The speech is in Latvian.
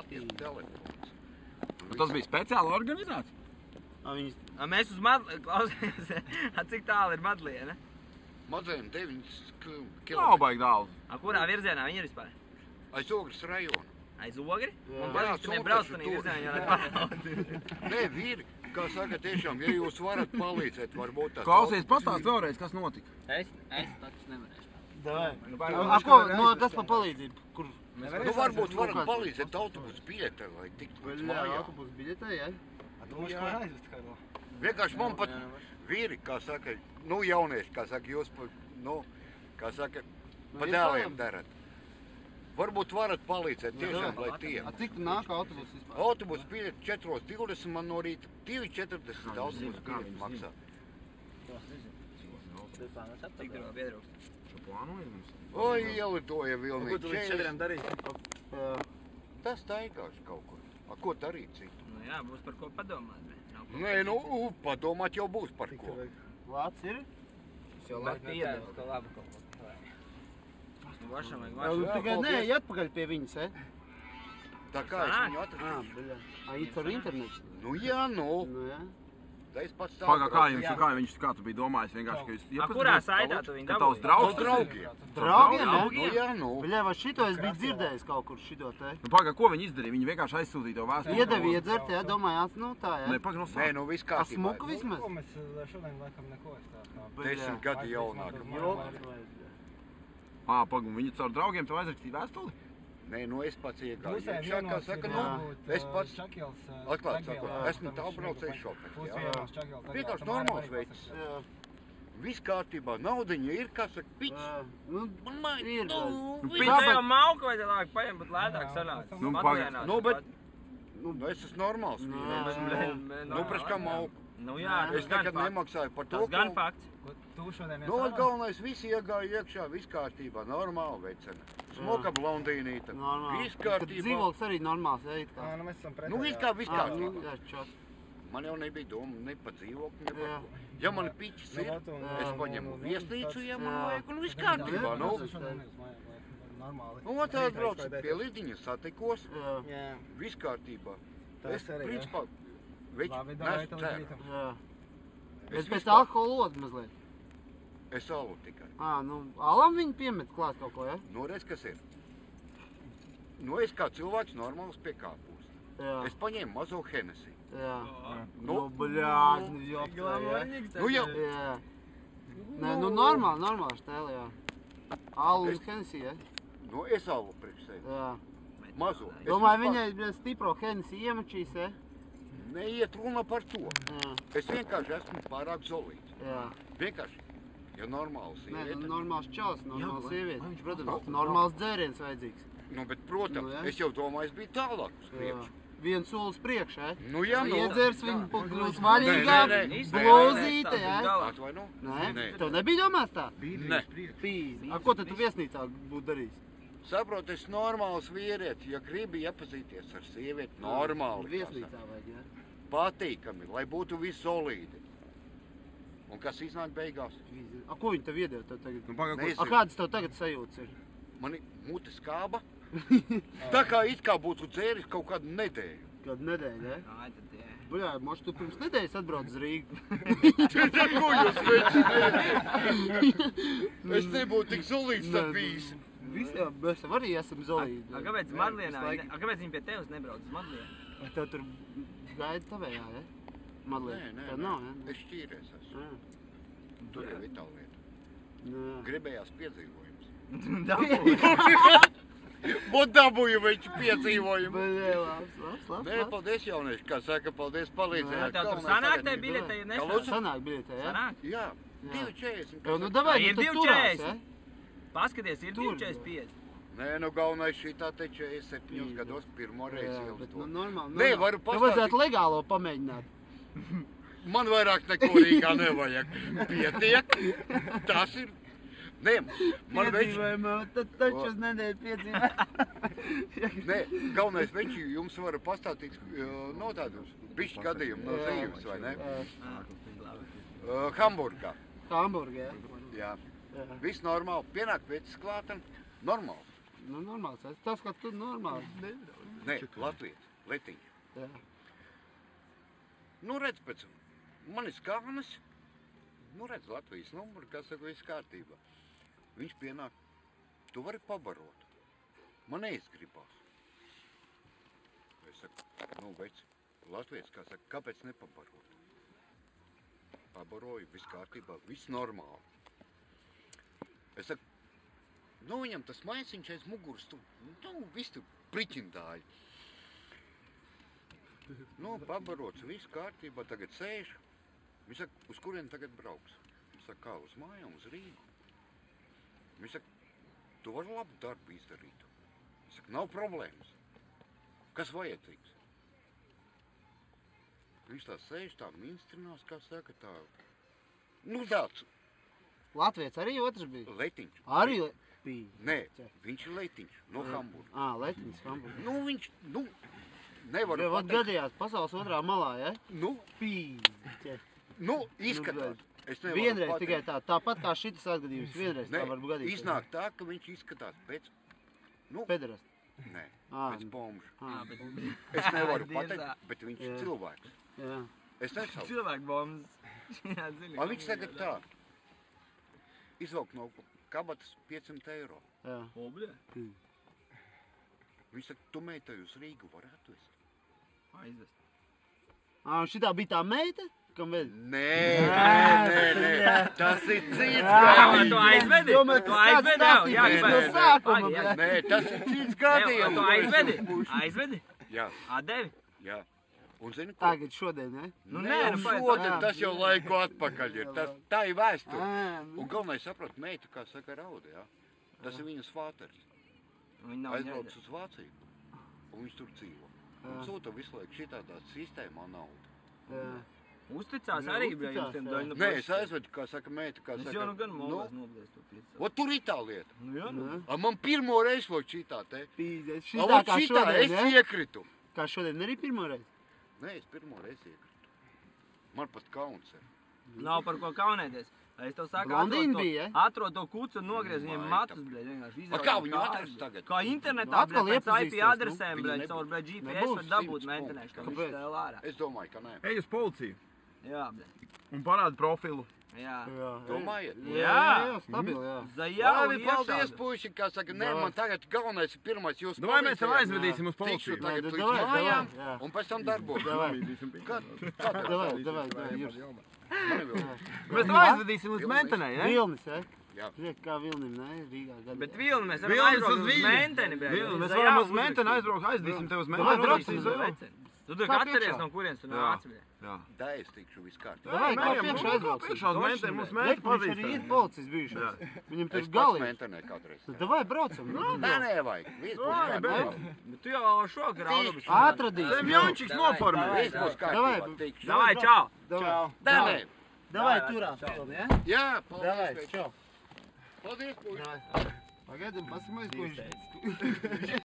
Atietu telefons. Tas bija speciāli organizēts? Mēs uz Madlienu, klausījāmies, cik tālu ir Madliena? Madliena 9 km. Nav baigi daudz. Kurā virzienā viņi ir vispār? Aiz Ogres rajonu. Aiz Ogri? Un patīk, ka nebrauc tanī virzienā, jo nepārbaudi. Nē, vīri, kā saka, tiešām, ja jūs varat palīdzēt, varbūt tāds... Klausies, pastāst vēlreiz, kas notika. Es pats nevarēšu. Tas pa palīdzību, kur? Nu, varbūt varat palīdzēt autobusu biļetē, lai tiktu līdz mājā. Autobusu biļetē, jā? Vienkārši man pat vīri, kā saka, nu jaunieši, kā saka, jūs pa, nu, kā saka, pa dēliem darat. Varbūt varat palīdzēt tiešām, lai tiem. Cik nāk autobus vispār? Autobusu biļeti 4:20 man no rīta 2:40 autobusu biļeti maksā. Cik tur vēl pietrūkst? Šo plānoju mums? Oi, ielidoja vilnīgi. Ko tu līdz 4 darīsi? Tas taigāšu kaut kur. Ko darīt citu? Nu jā, būs par ko padomāt. Nē, nu, padomāt jau būs par ko. Lācis ir? Es jau labi piedevu, ka labi kaut ko. Vašam vajag vašam. Tikai nē, atpakaļ pie viņas, Tā kā es viņu atrastu. It ar internetu? Nu jā, nu. Tā es pats tā. Pagā, kā tu biji domājis vienkārši, ka jūs iepazīstināt? Kurā saitā tu viņu dabūji? Tavs draugs? Draugiem. Draugiem, Nu jā, nu. Bļā, vai šito es biju dzirdējis kaut kur šito te? Nu, pagā, ko viņi izdarīja? Viņi vienkārši aizsūtīja tev vēstuli. Iedevi iedzert, jā, domājāt, nu tā, jā. Nē, pagā, Nē, nu viss kārtībā. Smuku vismaz? Mēs šodien laikam neko es tā. 10 gadi jaunāk. Pagā, viņi caur draugiem tev aizrakstīja vēstuli? Nē, nu es pats iegāju. Iekšā, kā saka, nu, es pats, atklāt sakot, esmu tālbraucējis šofers, jā. Vienkārši normāls veids. Viss kārtībā, naudiņa ir, kā saka, piķis. Ir. Viņi tev mauka vai te lāk paņem, bet lētāk sanāc. Nu, pagā. Nu, bet, nu, es esmu normāls vīrietis. Nu, preš kā mauku. Nu jā, Es nekad nemaksāju par to, tas gan fakts. Nu, galvenais, visi iegāja iekšā, viss kārtībā, normāli veicena. Smoka blondīnīta, viss kārtībā. Dzīvoklis arī normāls, jā, it kā. Nu, viss kārtībā. Man jau nebija doma ne pa dzīvokli, ne par ko. Ja man piķis ir, es paņemu viesnīcu, ja man vajag, un viss kārtībā, nu. Nu, tā atbraucu pie Lidiņa, satikos, viss kārtībā. Es, principā, veči, nesu ceru. Bet pēc alkohola lod mazliet. Es alu tikai. Nu, alam viņi piemet klāt kaut ko, ja? Nu, redz, kas ir. Nu, es kā cilvēks normāls pie kāpūs. Es paņēmu mazo Hennessy. Jā. Nu, bļād, nu, jopta, Nu, jau. jā. Nē, nu, normāli štēli, jā. Alu un Hennessy, ja? Nu, es alu priekš sevi. Jā. Mazo. Domāju, viņai stipro Hennessy iemačīs, ja? Neiet runa par to. Es vienkārši esmu pārāk zolīts. Jā. Vienkārši. Ja normāls Nē, sieviete. normāls čals, normāls sieviete. Protams, normāls dzēriens vajadzīgs. Nu, bet, protams, es jau domāju, es biju tālāk uz priekšu. Viens solis priekš, ja? Nu, jā, nu. Iedzers viņu būs vaļīgā, blūzīte, ja? Atvainu? Nē? Tev nebija domāts tā? Nē. Pīzi. Ko tad tu viesnīcā būtu darījis? Saprot, es normāls vīrietis, ja gribi iepazīties ar sievieti, normāli. Viesnīcā vajag, ja? Patīkami, lai būtu viss solīdi. Un kas iznāk beigās? Ko viņi tev iedeva tev tagad? Nezinu. Kādas tev tagad sajūtas ir? Mani mute skāba. Tā kā it kā būtu dzēris kaut kādu nedēļu. Kādu nedēļu, ja? Buļā, moši tu pirms nedēļas atbrauc uz Rīgu. Ko jūs veči? Es nebūtu tik solīts tad bijis. Visiem, mēs arī esam zolīti. Kāpēc Madlienā, kāpēc viņi pie tevis nebrauc uz Madlienu? Tev tur gaida tavējā, ja? Madlienā. Nē, Tev nav, ja? es šķīries esmu. Tur jau ir tā lieta. Gribējās piedzīvojums. Bot dabūju veči piedzīvojumu. Labs. Nē, paldies jaunieši, kā saka, paldies palīdzēt. Tev tur sanāk te biļetē, ja nesāk? Sanāk biļetē, ja? Sanāk? Jā, 2,40. Nu, davai, Ir nu tad turās, 2,40. ja? Paskaties, ir 2,45. Nē, nu galvenais šitā te 47 gados pirmo reizi Jā, jau bet to. nu normāli. Nē, varu Tev vajadzētu pastāstīt. legālo pamēģināt. Man vairāk neko Rīgā nevajag. Pietiek. Tas ir. Nē, man veči. Piedzīvojumā, tad taču uz nedēļu piedzīvē. Nē, galvenais veči jums varu pastāstīt no tādus bišķi gadījumu no dzīves, vai ne? Hamburgā. Hamburgā, ja? Jā. Viss normāli. Pienāk vecis klātam. Normāli. Nu, normāls. Tas, ka tu normāli. Nē, Latvijas, Letiņš. Jā. Nu, redz, pēc manis kānas, nu, redz, Latvijas numuru, kā saka, viss kārtībā. Viņš pienāk, tu vari pabarot. Man neizgribās. Es saku, nu, vec, Latvijas, kā saka, kāpēc nepabarot? Pabaroju, viss kārtībā, viss normāli. Es saku, nu, viņam tas maisiņš aiz muguras, nu, viss tu priķindāji. Nu, pabarots, viss kārtībā, tagad sēž. Viņš saka, uz kurien tagad brauks? Viņš saka, kā, uz mājām, uz Rīgu? Viņš saka, tu vari labu darbu izdarīt. Viņš saka, nav problēmas. Kas vajadzīgs? Viņš tā sēž, tā minstrinās, kā saka, tā... Nu, tāds. Latvijas arī otrs bija? Letiņš. Arī bija? Nē, viņš ir Letiņš, no Hamburga. Letiņš, Hamburga. Nu, viņš, nu, nevaru Vat gadījās pasaules otrā malā, ja? Nu, Pīķe. Nu, izskatās. Es nevaru Vienreiz pateikt. tikai tāpat kā šitas atgadījums, vienreiz tā var gadīties. Iznāk tā, ka viņš izskatās pēc, nu, Pederast. nē, Ā. pēc bomža. Bet Es nevaru Tieši pateikt, tā. bet viņš ir Jā. cilvēks. Jā. Es nesaucu. cilvēku bombas. Jā, zini. Un viņš tagad tā, izvelk no kabatas 500 eiro. Jā. Obļa? Viņš saka, tu meitai uz Rīgu varētu vest. Aizvest. Un šitā bija tā meita, kam vēl? Nē, tas ir cits Jā, gadījums. tu aizvedi? Domāju, Tu ka sāc aizvedi? stāstīt Jā, visu jā, no jā. sākuma, Pagaid, jā. Nē, tas ir cits Jā, gadījums. tu aizvedi? Aizvedi? Jā, Atdevi? jā. Un zini, ko? Tagad šodien, ne? Nu, Nē, nē, nu nu, pagaid, šodien, jā. tas jau laiku atpakaļ ir. Tas, tā ir vēsture. Nu. Un galvenais saprat, meita, kā saka, rauda, jā. Tas ir viņas vāteris. Viņi nav Aizbrauc ņēdē. uz Vāciju, un viņš tur dzīvo. Un Jā. sūta visu laiku šitādā sistēmā naudu. Jā. Uzticās Jā, arī, bļa, uzticās, jums tiem jā. daļu. Nē, es aizvedu, kā saka, meita, kā Es saka. jau nu gan nu, molēs noblies to pīcu. Ot, tur ir tā lieta. Nu, jā, nu. Nu. A, man pirmo reizi vod šitā te. Pīdē. A, Šitā vot kā šitā, es šodien, ne? iekritu. Kā šodien arī pirmo reizi? Nē, es pirmo reizi iekritu. Man pat kauns ir. Nav par ko kaunēties. Es tev saku, Blondīna bija, atrod to kucu un nogriez viņiem Maita. matus, bļa, vienkārši A, kā viņu atrast tagad? Kā internetā, Nu, atkal bļa, pēc iepazīsties, IP nu. adresēm, bļa, Viņa caur, bļa, GPS Nebūs var dabūt 100 mentenēšu, ka punktu. viņš vēl ārā. Es domāju, ka nē. Ej uz policiju Jā, bļa. un parādi profilu. Jā. Domājiet? Jā, stabili, jā. Zajau, Labi, paldies, puiši, kā saka, nē, Davai. man tagad galvenais ir pirmais jūs Davai mēs tev palīdzējāt. aizvedīsim uz Tikšu policiju. tagad Nē, līdz davai, mājām, davai, jā. un pēc tam darbos. Davai. Kā tev Davai, davai, Juris. mani vēl? Mēs tev aizvedīsim uz mentenei, ne? Vilnis, ja? Jā. Ziniet, kā Vilnim, ne? Rīgā gadā. Bet vilni mēs varam Vilnis aizbraukt uz uz Viļņu. menteni, bļa. Vilni, mēs Zajau varam uz uzrakstīt. menteni aizbraukt, aizvedīsim tev uz Davai, menteni. brauksim, Brauksim, davai. Zajau. Tu tur Kā atceries, priekšā? no kurienes tu Jā. nāc, bļa. Jā. Tā es tikšu viss kārtībā. Davai, kā Mēriem, priekšā nu, aizbrauksim. priekšā uz menteni, mums menti Viņš arī ir pazīstam. policists bijušais. Viņam tur Es pats galīgi. mentenē kādreiz. Davai, braucam. Nē, nevajag. Viss būs Davai, kārtībā. Bet tu jau šokar autobusu. Atradīsim. Semjončiks noformē. Viss būs Davai. kārtībā. Tikšu. Davai, čau! Davai, Nē, davai turās Vilni, ja? jā, Davai, paldies. čau. Paldies, puiši. Davai. Pagaidām, pasamaļas, ko viņš